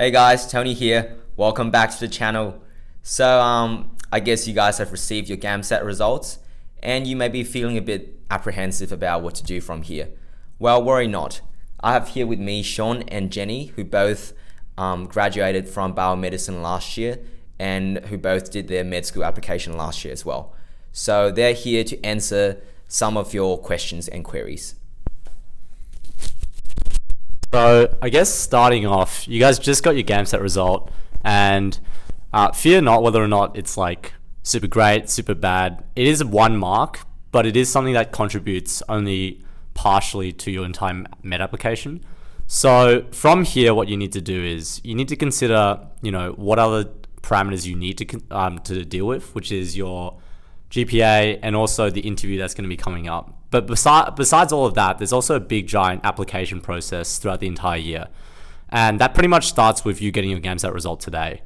Hey guys, Tony here. Welcome back to the channel. So I guess you guys have received your GAMSAT results and you may be feeling a bit apprehensive about what to do from here. Well, worry not. I have here with me Sean and Jenny, who both graduated from biomedicine last year and who both did their med school application last year as well. So they're here to answer some of your questions and queries. So I guess starting off, you guys just got your GAMSAT result, and fear not whether or not it's like super great, super bad. It is 1 mark, but it is something that contributes only partially to your entire med application. So from here, what you need to do is you need to consider, what other parameters you need to deal with, which is your GPA and also the interview that's going to be coming up. But besides all of that, there's also a big giant application process throughout the entire year. And that pretty much starts with you getting your GAMSAT result today.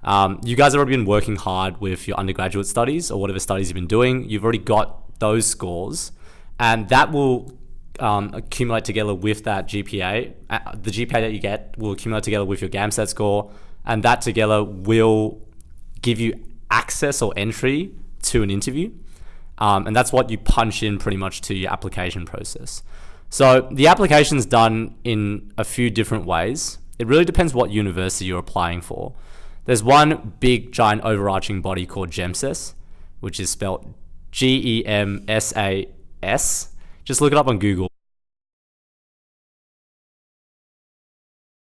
You guys have already been working hard with your undergraduate studies or whatever studies you've been doing. You've already got those scores, and that will accumulate together with that GPA. The GPA that you get will accumulate together with your GAMSAT score, and that together will give you access or entry to an interview. And that's what you punch in pretty much to your application process. So the application's done in a few different ways. It really depends what university you're applying for. There's one big giant overarching body called GEMSAS, which is spelled GEMSAS. Just look it up on Google.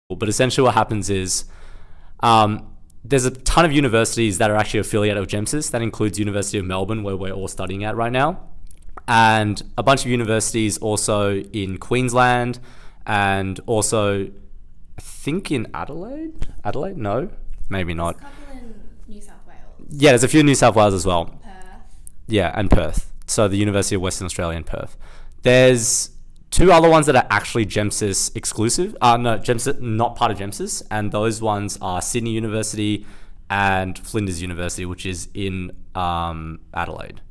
But essentially what happens is there's a ton of universities that are actually affiliated with GEMSAS. That includes University of Melbourne, where we're all studying at right now, and a bunch of universities also in Queensland, and also I think in Adelaide? Adelaide? No, maybe not. There's a couple in New South Wales. Yeah, there's a few in New South Wales as well. Perth. Yeah, and Perth. So the University of Western Australia in Perth. There's 2 other ones that are actually GEMSAS exclusive. GEMSAS, not part of GEMSAS. And those ones are Sydney University and Flinders University, which is in Adelaide.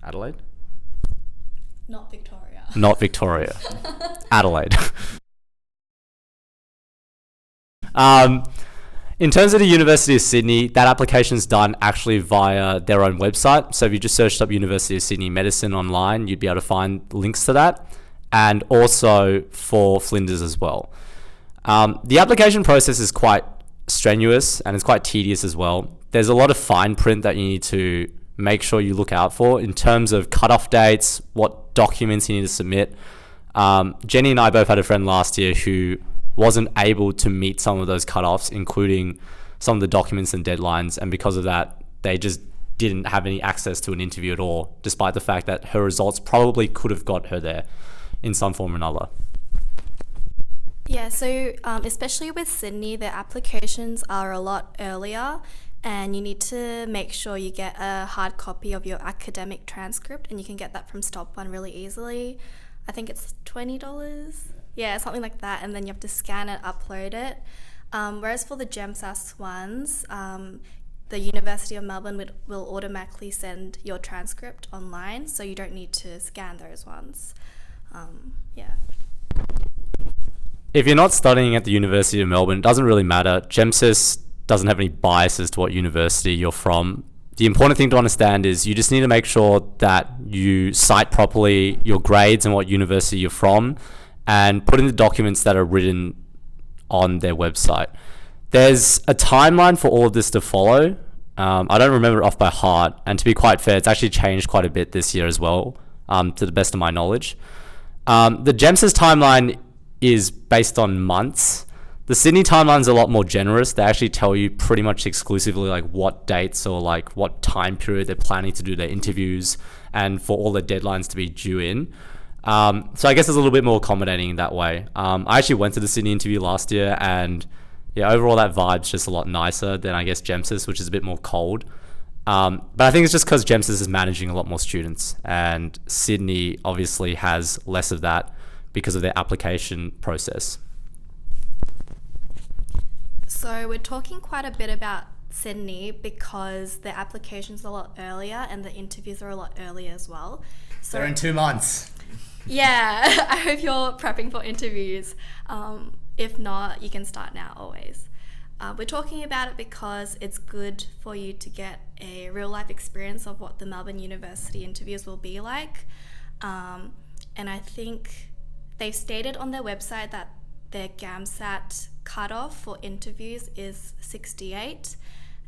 Adelaide? Not Victoria. Not Victoria. Adelaide. In terms of the University of Sydney, that application's done actually via their own website. So if you just searched up University of Sydney Medicine online, you'd be able to find links to that. And also for Flinders as well. The application process is quite strenuous and it's quite tedious as well. There's a lot of fine print that you need to make sure you look out for in terms of cutoff dates, what documents you need to submit. Jenny and I both had a friend last year who wasn't able to meet some of those cutoffs, including some of the documents and deadlines. And because of that, they just didn't have any access to an interview at all, despite the fact that her results probably could have got her there in some form or another. Yeah, so especially with Sydney, the applications are a lot earlier, and you need to make sure you get a hard copy of your academic transcript, and you can get that from Stop One really easily. I think it's $20. Yeah, something like that, and then you have to scan it, upload it. Whereas for the GEMSAS ones, the University of Melbourne will automatically send your transcript online, so you don't need to scan those ones. Yeah. If you're not studying at the University of Melbourne, it doesn't really matter. GEMSAS doesn't have any bias as to what university you're from. The important thing to understand is you just need to make sure that you cite properly your grades and what university you're from, and put in the documents that are written on their website. There's a timeline for all of this to follow. I don't remember it off by heart, and to be quite fair, it's actually changed quite a bit this year as well, to the best of my knowledge. The GEMSAS timeline is based on months. The Sydney timeline is a lot more generous. They actually tell you pretty much exclusively like what dates or like what time period they're planning to do their interviews and for all the deadlines to be due in. So I guess it's a little bit more accommodating in that way. I actually went to the Sydney interview last year, and yeah, overall that vibe's just a lot nicer than I guess GEMSAS, which is a bit more cold. But I think it's just because GEMSAS is managing a lot more students, and Sydney obviously has less of that because of their application process. So we're talking quite a bit about Sydney because the application's a lot earlier and the interviews are a lot earlier as well. So They're in 2 months. Yeah, I hope you're prepping for interviews. If not, you can start now always. We're talking about it because it's good for you to get a real life experience of what the Melbourne University interviews will be like. And I think they've stated on their website that their GAMSAT cutoff for interviews is 68.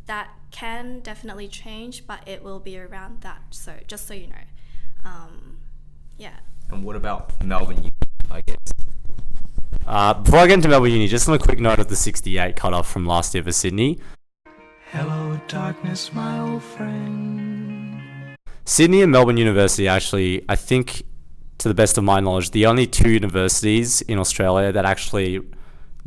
That can definitely change, but it will be around that. So just so you know. Yeah. And what about Melbourne Uni, I guess? Before I get into Melbourne Uni, just on a quick note of the 68 cutoff from last year for Sydney. Hello, darkness, my old friend. Sydney and Melbourne University actually, I think, to the best of my knowledge, the only two universities in Australia that actually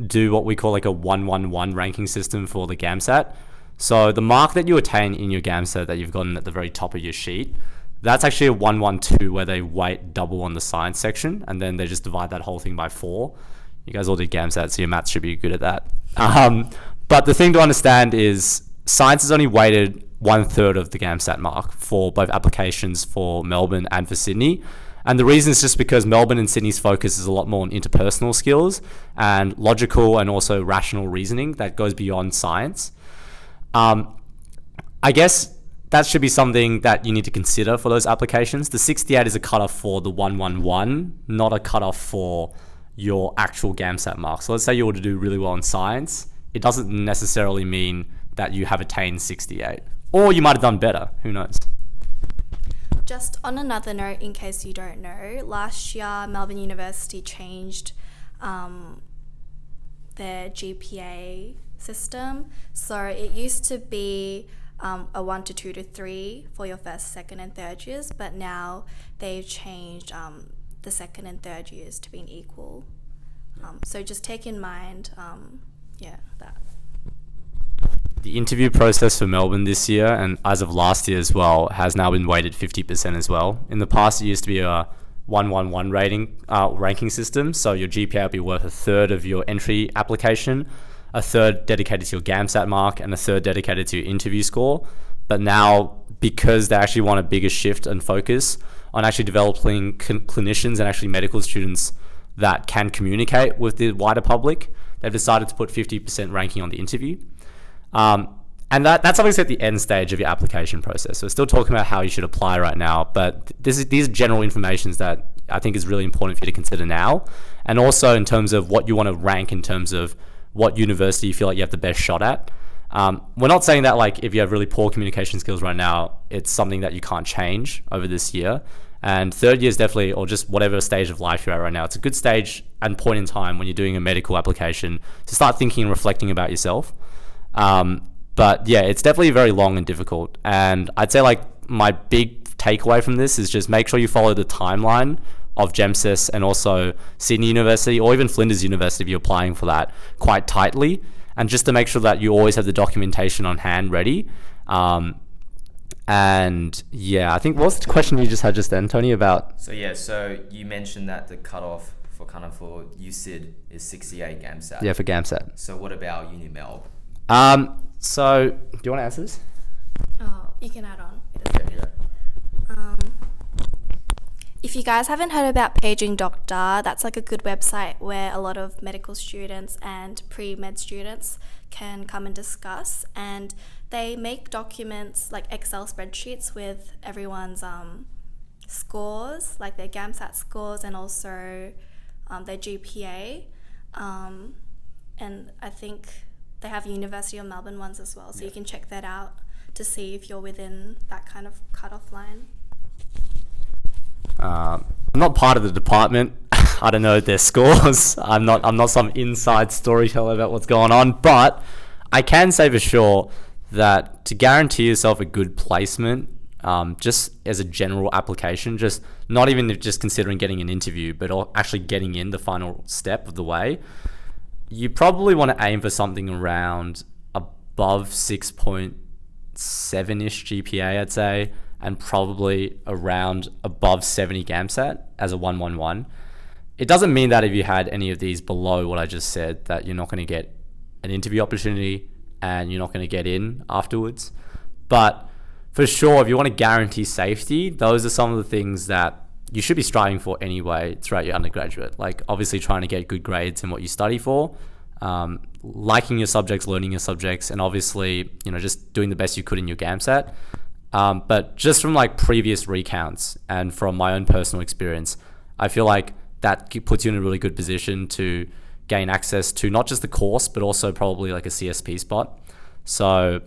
do what we call like a 111 ranking system for the GAMSAT. So the mark that you attain in your GAMSAT that you've gotten at the very top of your sheet, that's actually a 112 where they weight double on the science section and then they just divide that whole thing by 4. You guys all did GAMSAT, so your maths should be good at that. But the thing to understand is science is only weighted 1/3 of the GAMSAT mark for both applications for Melbourne and for Sydney. And the reason is just because Melbourne and Sydney's focus is a lot more on interpersonal skills and logical and also rational reasoning that goes beyond science. I guess that should be something that you need to consider for those applications. The 68 is a cutoff for the 111, not a cutoff for your actual GAMSAT mark. So let's say you were to do really well in science. It doesn't necessarily mean that you have attained 68. Or you might have done better. Who knows? Just on another note, in case you don't know, last year Melbourne University changed their GPA system. So it used to be a 1 to 2 to 3 for your first, second and third years, but now they've changed the second and third years to being equal. So just take in mind, that. The interview process for Melbourne this year, and as of last year as well, has now been weighted 50% as well. In the past, it used to be a 111 ranking system, so your GPA would be worth 1/3 of your entry application, 1/3 dedicated to your GAMSAT mark, and 1/3 dedicated to your interview score. But now, because they actually want a bigger shift and focus on actually developing clinicians and actually medical students that can communicate with the wider public, they've decided to put 50% ranking on the interview. And that's obviously at the end stage of your application process. So we're still talking about how you should apply right now, but these are general information that I think is really important for you to consider now. And also in terms of what you want to rank in terms of what university you feel like you have the best shot at. We're not saying that like if you have really poor communication skills right now, it's something that you can't change over this year. And third year is definitely, or just whatever stage of life you're at right now, it's a good stage and point in time when you're doing a medical application to start thinking and reflecting about yourself. But yeah, it's definitely very long and difficult. And I'd say like my big takeaway from this is just make sure you follow the timeline of GEMSAS and also Sydney University or even Flinders University if you're applying for that quite tightly. And just to make sure that you always have the documentation on hand ready. And yeah, I think what was the question you just had just then, Tony, about? So you mentioned that the cutoff for USyd is 68 GAMSAT. Yeah, for GAMSAT. So what about Uni Melb? So do you want to answer this? Oh, you can add on. Yeah. If you guys haven't heard about Paging Doctor, that's like a good website where a lot of medical students and pre-med students can come and discuss, and they make documents like Excel spreadsheets with everyone's scores, like their GAMSAT scores and also their GPA, and I think they have University of Melbourne ones as well, so you can check that out to see if you're within that kind of cutoff line. I'm not part of the department. I don't know their scores. I'm not some inside storyteller about what's going on, but I can say for sure that to guarantee yourself a good placement, just as a general application, just not even just considering getting an interview, but actually getting in the final step of the way, you probably want to aim for something around above 6.7-ish GPA, I'd say, and probably around above 70 GAMSAT as a 111. It doesn't mean that if you had any of these below what I just said, that you're not going to get an interview opportunity and you're not going to get in afterwards. But for sure, if you want to guarantee safety, those are some of the things that you should be striving for anyway throughout your undergraduate. Like obviously trying to get good grades in what you study for, liking your subjects, learning your subjects, and obviously, just doing the best you could in your GAMSAT. But just from like previous recounts and from my own personal experience, I feel like that puts you in a really good position to gain access to not just the course, but also probably like a CSP spot. So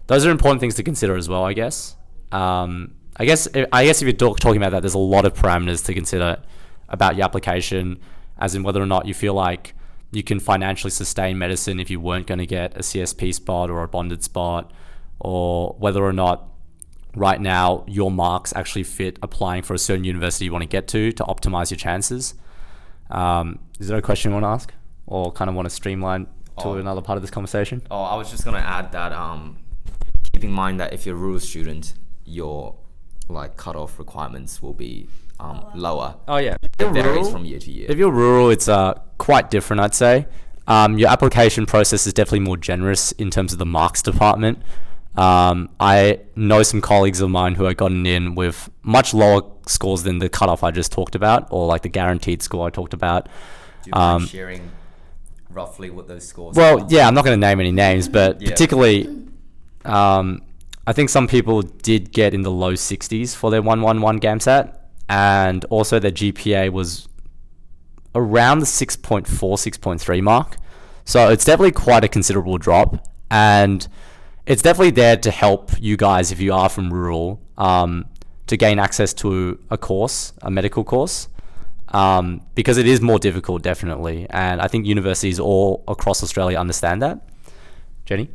those are important things to consider as well, I guess. I guess if you're talking about that, there's a lot of parameters to consider about your application, as in whether or not you feel like you can financially sustain medicine if you weren't going to get a CSP spot or a bonded spot, or whether or not right now your marks actually fit applying for a certain university you want to get to optimize your chances. Is there a question you want to ask, or kind of want to streamline to another part of this conversation? I was just going to add that keep in mind that if you're a rural student, your like cutoff requirements will be lower. Oh yeah, it varies from year to year. If you're rural, it's quite different, I'd say. Your application process is definitely more generous in terms of the marks department. I know some colleagues of mine who have gotten in with much lower scores than the cutoff I just talked about, or like the guaranteed score I talked about. Do you mind sharing roughly what those scores are? Well, yeah, I'm not going to name any names, but particularly, I think some people did get in the low 60s for their 111 GAMSAT, and also their GPA was around the 6.4, 6.3 mark. So it's definitely quite a considerable drop, and it's definitely there to help you guys if you are from rural to gain access to a course, a medical course, because it is more difficult, definitely. And I think universities all across Australia understand that. Jenny?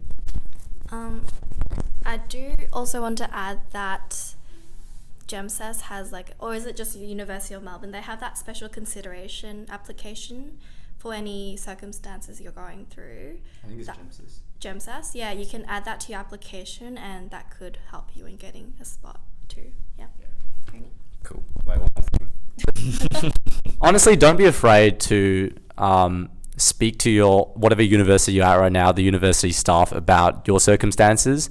I do also want to add that GEMSAS has or is it just the University of Melbourne? They have that special consideration application for any circumstances you're going through. I think it's GEMSAS. GEMSAS, yeah, you can add that to your application, and that could help you in getting a spot too. Yeah. Cool. Wait, one more thing. Honestly, don't be afraid to speak to your whatever university you're at right now, the university staff, about your circumstances.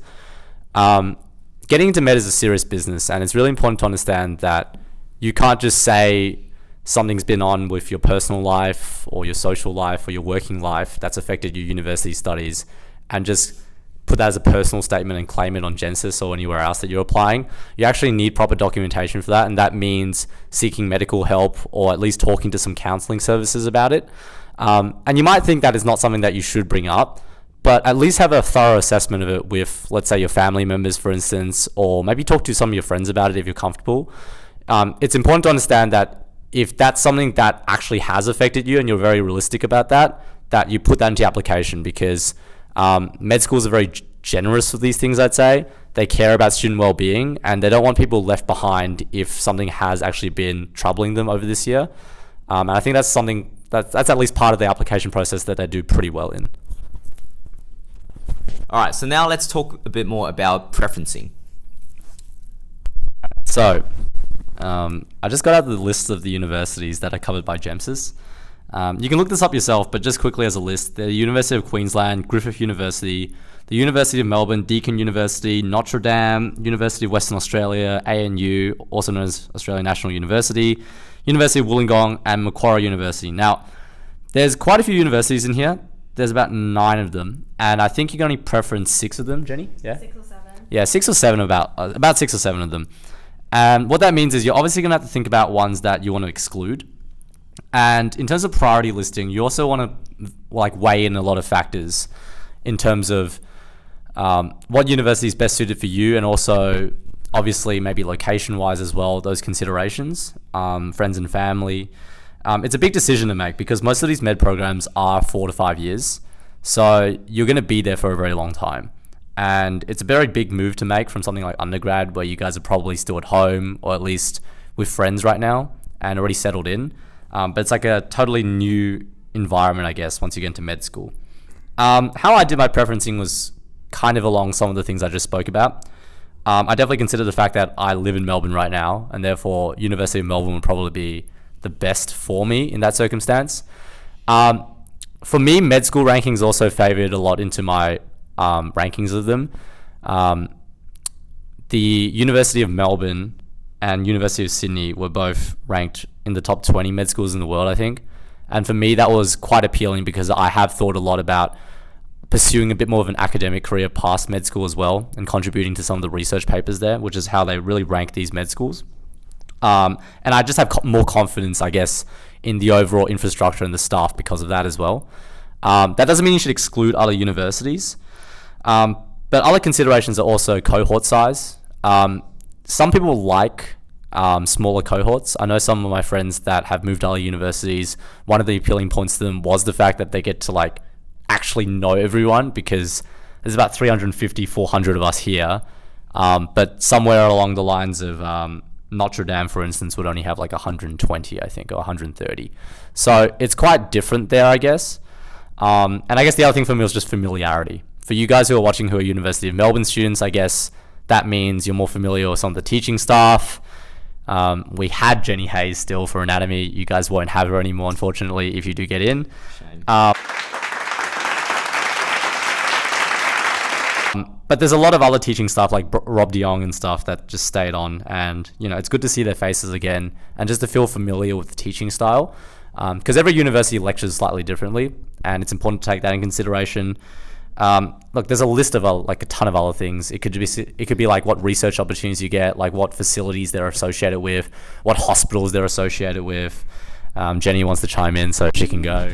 Getting into med is a serious business, and it's really important to understand that you can't just say something's been on with your personal life or your social life or your working life that's affected your university studies and just put that as a personal statement and claim it on GEMSAS or anywhere else that you're applying. You actually need proper documentation for that, and that means seeking medical help or at least talking to some counseling services about it. And you might think that is not something that you should bring up, but at least have a thorough assessment of it with, let's say, your family members, for instance, or maybe talk to some of your friends about it if you're comfortable. It's important to understand that if that's something that actually has affected you and you're very realistic about that, that you put that into your application, because med schools are very generous with these things, I'd say. They care about student well-being, and they don't want people left behind if something has actually been troubling them over this year. And I think that's something that's at least part of the application process that they do pretty well in. All right, so now let's talk a bit more about preferencing. So, I just got out the list of the universities that are covered by GEMSAS. You can look this up yourself, but just quickly as a list: the University of Queensland, Griffith University, the University of Melbourne, Deakin University, Notre Dame, University of Western Australia, ANU, also known as Australian National University, University of Wollongong, and Macquarie University. Now, there's quite a few universities in here. There's about 9 of them, and I think you can only preference 6 of them, Jenny? Yeah? 6 or 7. Yeah, 6 or 7, about 6 or 7 of them. And what that means is you're obviously going to have to think about ones that you want to exclude. And in terms of priority listing, you also want to weigh in a lot of factors in terms of what university is best suited for you, and also obviously maybe location-wise as well, those considerations, friends and family. It's a big decision to make because most of these med programs are 4 to 5 years. So you're going to be there for a very long time. And it's a very big move to make from something like undergrad, where you guys are probably still at home or at least with friends right now and already settled in. But it's like a totally new environment, I guess, once you get into med school. How I did my preferencing was kind of along some of the things I just spoke about. I definitely consider the fact that I live in Melbourne right now, and therefore University of Melbourne would probably be the best for me in that circumstance. For me, med school rankings also favored a lot into my rankings of them. The University of Melbourne and University of Sydney were both ranked in the top 20 med schools in the world, I think. And for me, that was quite appealing because I have thought a lot about pursuing a bit more of an academic career past med school as well, and contributing to some of the research papers there, which is how they really rank these med schools. And I just have more confidence, I guess, in the overall infrastructure and the staff because of that as well. That doesn't mean you should exclude other universities. But other considerations are also cohort size. Some people like smaller cohorts. I know some of my friends that have moved to other universities, one of the appealing points to them was the fact that they get to like actually know everyone, because there's about 350, 400 of us here. But somewhere along the lines of Notre Dame, for instance, would only have like 120, I think, or 130. So it's quite different there, I guess. And I guess the other thing for me was just familiarity. For you guys who are watching who are University of Melbourne students, I guess that means you're more familiar with some of the teaching staff. We had Jenny Hayes still for anatomy. You guys won't have her anymore, unfortunately, if you do get in. Shame. But there's a lot of other teaching staff like Rob de Jong and stuff that just stayed on, and it's good to see their faces again and just to feel familiar with the teaching style, because every university lectures slightly differently, and it's important to take that in consideration. Look, there's a list of a ton of other things. It could be like what research opportunities you get, like what facilities they're associated with, what hospitals they're associated with. Jenny wants to chime in, so she can go.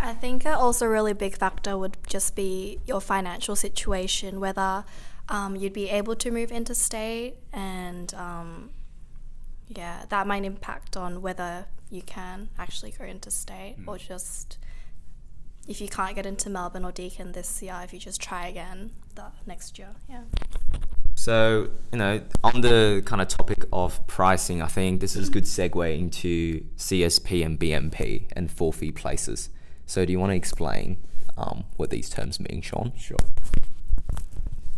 I think also a really big factor would just be your financial situation, whether you'd be able to move interstate, and that might impact on whether you can actually go interstate, or just if you can't get into Melbourne or Deakin this year, if you just try again the next year. Yeah. So, on the kind of topic of pricing, I think this is a good segue into CSP and BMP and forfeit places. So do you want to explain what these terms mean, Sean? Sure.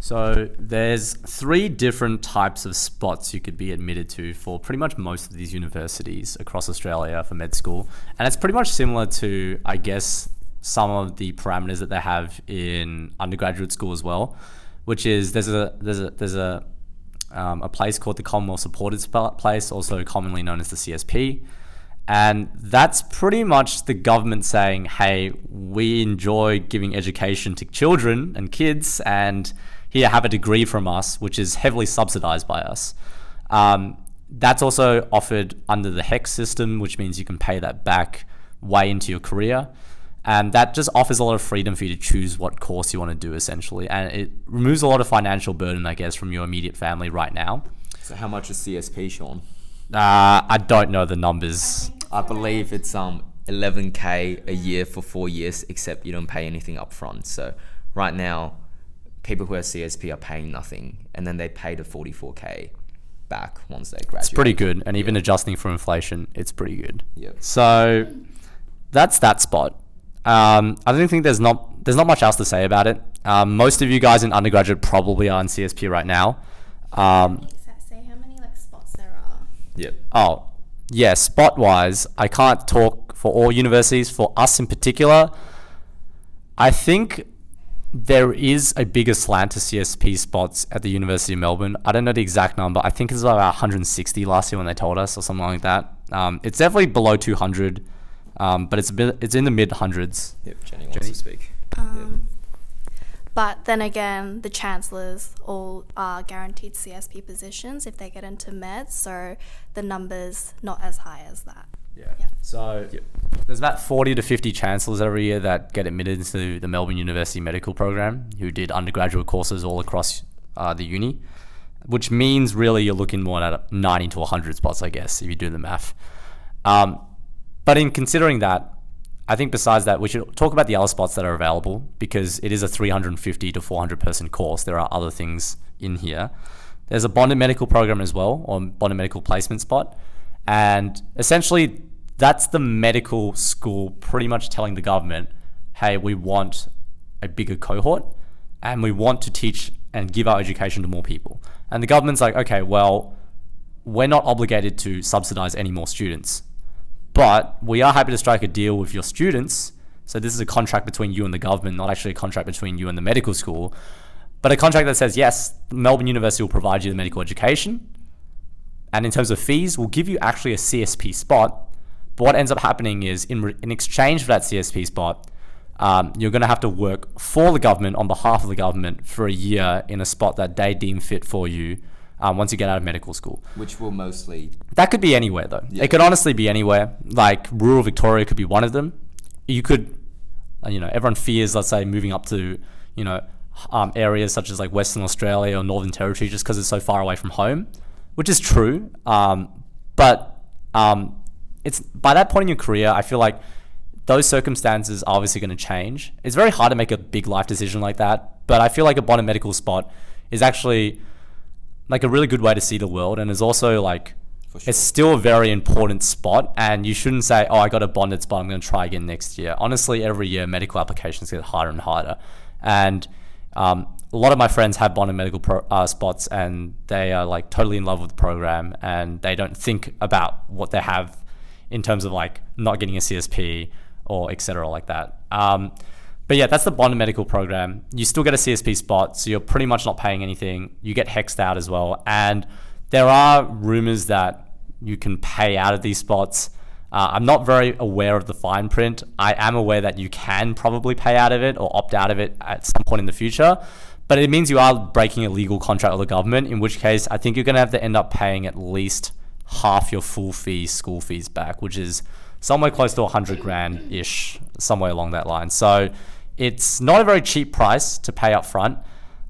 So there's 3 different types of spots you could be admitted to for pretty much most of these universities across Australia for med school. And it's pretty much similar to, I guess, some of the parameters that they have in undergraduate school as well, which is there's a place called the Commonwealth Supported Place, also commonly known as the CSP. And that's pretty much the government saying, hey, we enjoy giving education to children and kids, and here, have a degree from us, which is heavily subsidized by us. That's also offered under the HEX system, which means you can pay that back way into your career. And that just offers a lot of freedom for you to choose what course you want to do, essentially. And it removes a lot of financial burden, I guess, from your immediate family right now. So how much is CSP, Sean? I don't know the numbers. I believe it's 11K a year for 4 years, except you don't pay anything up front. So right now, people who are CSP are paying nothing, and then they pay the 44K back once they graduate. It's pretty good, and even adjusting for inflation, it's pretty good. Yep. So that's that spot. I don't think there's not much else to say about it. Most of you guys in undergraduate probably are in CSP right now. Say how many spots there are. Yep. Oh, yeah, spot-wise, I can't talk for all universities. For us in particular, I think there is a bigger slant to CSP spots at the University of Melbourne. I don't know the exact number. I think it's about 160 last year when they told us, or something like that. It's definitely below 200, but it's in the mid-hundreds. Yep, Jenny wants to speak. But then again, the chancellors all are guaranteed CSP positions if they get into meds, so the number's not as high as that. Yeah. So there's about 40 to 50 chancellors every year that get admitted into the Melbourne University medical program who did undergraduate courses all across the uni, which means really you're looking more at 90 to 100 spots, I guess, if you do the math. But in considering that, I think besides that, we should talk about the other spots that are available, because it is a 350 to 400 person course. There are other things in here. There's a bonded medical program as well, or bonded medical placement spot. And essentially, that's the medical school pretty much telling the government, hey, we want a bigger cohort and we want to teach and give our education to more people. And the government's like, okay, well, we're not obligated to subsidize any more students, but we are happy to strike a deal with your students. So this is a contract between you and the government, not actually a contract between you and the medical school, but a contract that says, yes, Melbourne University will provide you the medical education. And in terms of fees, we'll give you actually a CSP spot, But what ends up happening is in exchange for that CSP spot, you're going to have to work for the government on behalf of the government for a year in a spot that they deem fit for you once you get out of medical school. Which will mostly... That could be anywhere though. Yeah. It could honestly be anywhere. Like rural Victoria could be one of them. You could, everyone fears, let's say, moving up to, areas such as like Western Australia or Northern Territory just because it's so far away from home, which is true. But it's by that point in your career, I feel like those circumstances are obviously going to change. It's very hard to make a big life decision like that, but I feel like a bottom medical spot is actually like a really good way to see the world, and is also like, it's still a very important spot, and you shouldn't say, oh, I got a bonded spot, I'm going to try again next year. Honestly, every year medical applications get harder and harder, and a lot of my friends have bonded medical spots, and they are like totally in love with the program, and they don't think about what they have in terms of like not getting a CSP or etc. like that. But yeah, that's the bonded medical program. You still get a CSP spot, so you're pretty much not paying anything. You get hexed out as well, and there are rumors that you can pay out of these spots. I'm not very aware of the fine print. I am aware that you can probably pay out of it or opt out of it at some point in the future, but it means you are breaking a legal contract with the government, in which case I think you're going to have to end up paying at least half your full fee, school fees back, which is somewhere close to 100 grand ish, somewhere along that line. So it's not a very cheap price to pay up front.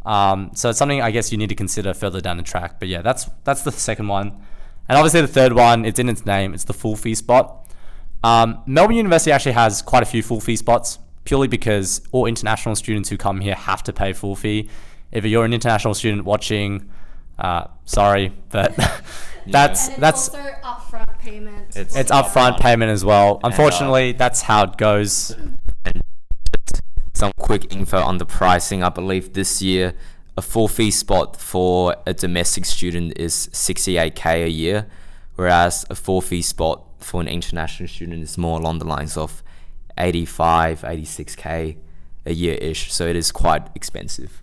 So it's something I guess you need to consider further down the track. But yeah, that's the second one. And obviously the third one, it's in its name, it's the full fee spot. Melbourne University actually has quite a few full fee spots, purely because all international students who come here have to pay full fee. If you're an international student watching, sorry, but that's also upfront payment. It's upfront payment as well. Unfortunately, that's how it goes. Some quick info on the pricing. I believe this year a full fee spot for a domestic student is 68k a year, whereas a full fee spot for an international student is more along the lines of 85, 86k a year-ish. So it is quite expensive.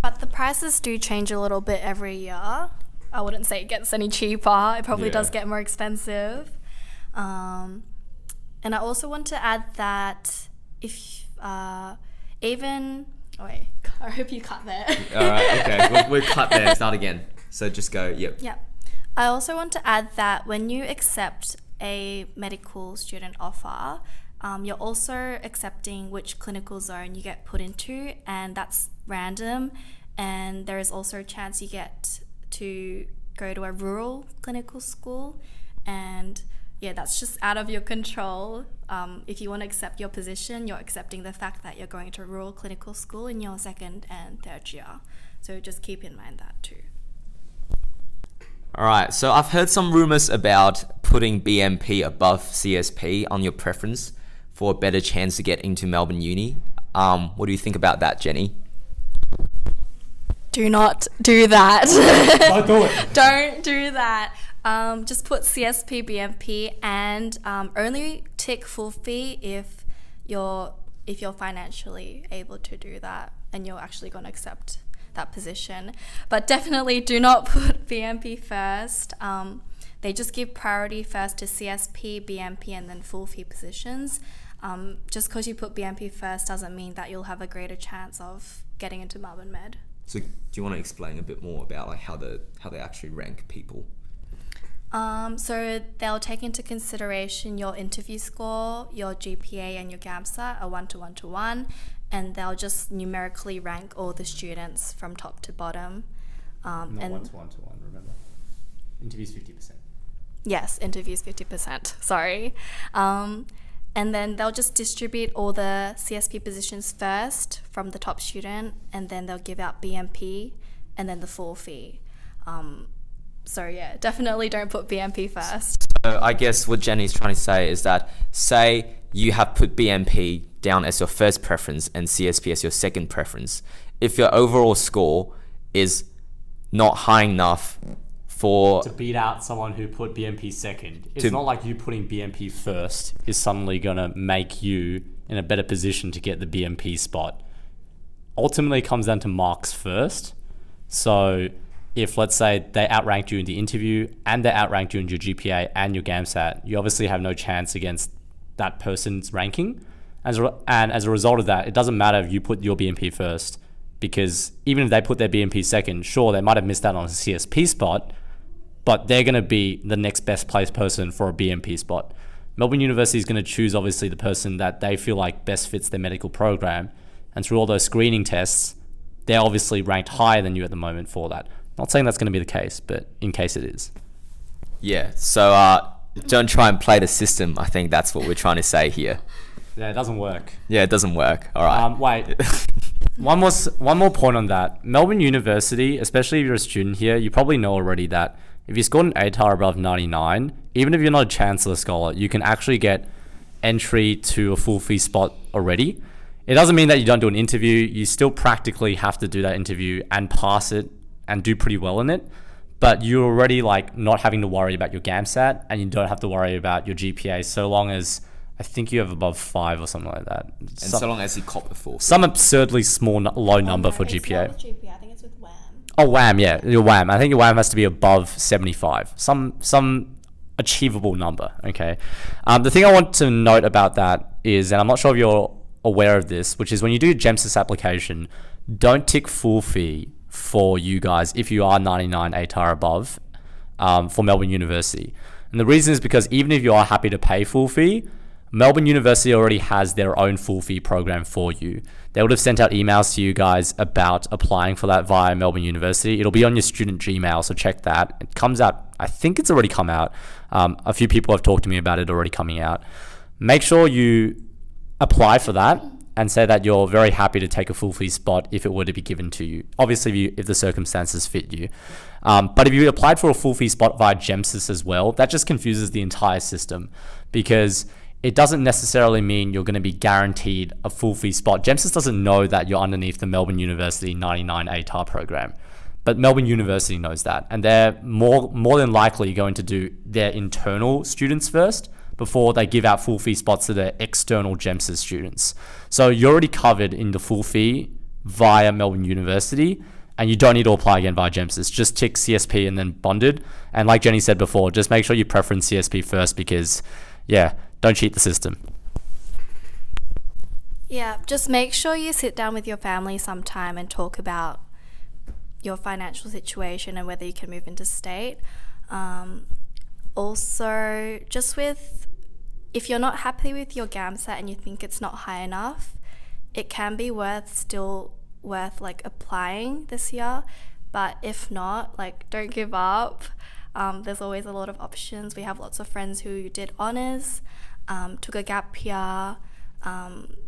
But the prices do change a little bit every year. I wouldn't say it gets any cheaper. It probably does get more expensive. And I also want to add that if even... Oh wait, I hope you cut there. Alright, okay. We'll cut there. Start again. So just go, yep. Yeah. I also want to add that when you accept a medical student offer, you're also accepting which clinical zone you get put into, and that's random. And there is also a chance you get to go to a rural clinical school, and yeah, that's just out of your control. If you want to accept your position, you're accepting the fact that you're going to a rural clinical school in your second and third year. So just keep in mind that too. Alright, so I've heard some rumors about putting BMP above CSP on your preference for a better chance to get into Melbourne Uni. What do you think about that, Jenny? Do not do that. Don't do it. Don't do that. Just put CSP, BMP, and only tick full fee if you're financially able to do that and you're actually going to accept that position. But definitely do not put BMP first. They just give priority first to CSP, BMP, and then full fee positions. Just because you put BMP first doesn't mean that you'll have a greater chance of getting into Melbourne Med. So do you want to explain a bit more about like how they actually rank people? So they'll take into consideration your interview score, your GPA, and your GAMSAT, a 1-to-1-to-1, and they'll just numerically rank all the students from top to bottom. Not 1-to-1-to-1, remember. Interviews 50%. Yes, interviews 50%, sorry. And then they'll just distribute all the CSP positions first from the top student, and then they'll give out BMP and then the full fee. So yeah, definitely don't put BMP first. So I guess what Jenny's trying to say is that, say you have put BMP down as your first preference and CSP as your second preference. If your overall score is not high enough to beat out someone who put BMP second, it's not like you putting BMP first is suddenly going to make you in a better position to get the BMP spot. Ultimately, it comes down to marks first. So if, let's say, they outranked you in the interview and they outranked you in your GPA and your GAMSAT, you obviously have no chance against that person's ranking. And as a result of that, it doesn't matter if you put your BMP first, because even if they put their BMP second, sure, they might have missed out on a CSP spot, but they're going to be the next best placed person for a BMP spot. Melbourne University is going to choose, obviously, the person that they feel like best fits their medical program. And through all those screening tests, they're obviously ranked higher than you at the moment for that. Not saying that's going to be the case, but in case it is. Yeah, so don't try and play the system. I think that's what we're trying to say here. Yeah, it doesn't work. Yeah, it doesn't work. All right. Wait. One more point on that. Melbourne University, especially if you're a student here, you probably know already that if you scored an ATAR above 99, even if you're not a Chancellor Scholar, you can actually get entry to a full fee spot already. It doesn't mean that you don't do an interview. You still practically have to do that interview and pass it and do pretty well in it. But you're already like not having to worry about your GAMSAT, and you don't have to worry about your GPA so long as I think you have above 5 or something like that. And so long as you cop the full. Some absurdly low number for GPA. It's not with GPA. I think it's with WAM. Oh, WAM, yeah, your WAM. I think your WAM has to be above 75. Some achievable number. Okay. The thing I want to note about that is, and I'm not sure if you're aware of this, which is when you do a GEMSAS application, don't tick full fee for you guys if you are 99 ATAR above for Melbourne University. And the reason is because even if you are happy to pay full fee, Melbourne University already has their own full fee program for you. They would have sent out emails to you guys about applying for that via Melbourne University. It'll be on your student Gmail, so check that. It comes out, I think it's already come out. A few people have talked to me about it already coming out. Make sure you apply for that and say that you're very happy to take a full fee spot if it were to be given to you. Obviously, if the circumstances fit you. But if you applied for a full fee spot via GEMSAS as well, that just confuses the entire system, because it doesn't necessarily mean you're going to be guaranteed a full fee spot. GEMSAS doesn't know that you're underneath the Melbourne University 99 ATAR program, but Melbourne University knows that, and they're more than likely going to do their internal students first before they give out full fee spots to their external GEMSAS students. So you're already covered in the full fee via Melbourne University, and you don't need to apply again via GEMSAS. Just tick CSP and then bonded. And like Jenny said before, just make sure you preference CSP first, because, yeah, don't cheat the system. Yeah, just make sure you sit down with your family sometime and talk about your financial situation and whether you can move into state. Also, just if you're not happy with your GAMSAT and you think it's not high enough, it can be still worth like applying this year. But if not, like, don't give up. There's always a lot of options. We have lots of friends who did honours, took a gap year,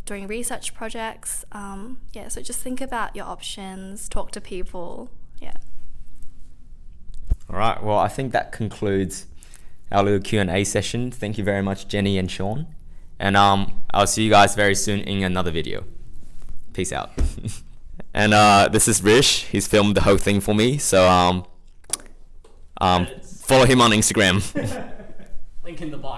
doing research projects. So just think about your options, talk to people. Yeah. All right. Well, I think that concludes our little Q&A session. Thank you very much, Jenny and Sean. And I'll see you guys very soon in another video. Peace out. And this is Rish. He's filmed the whole thing for me. So follow him on Instagram. Link in the bio.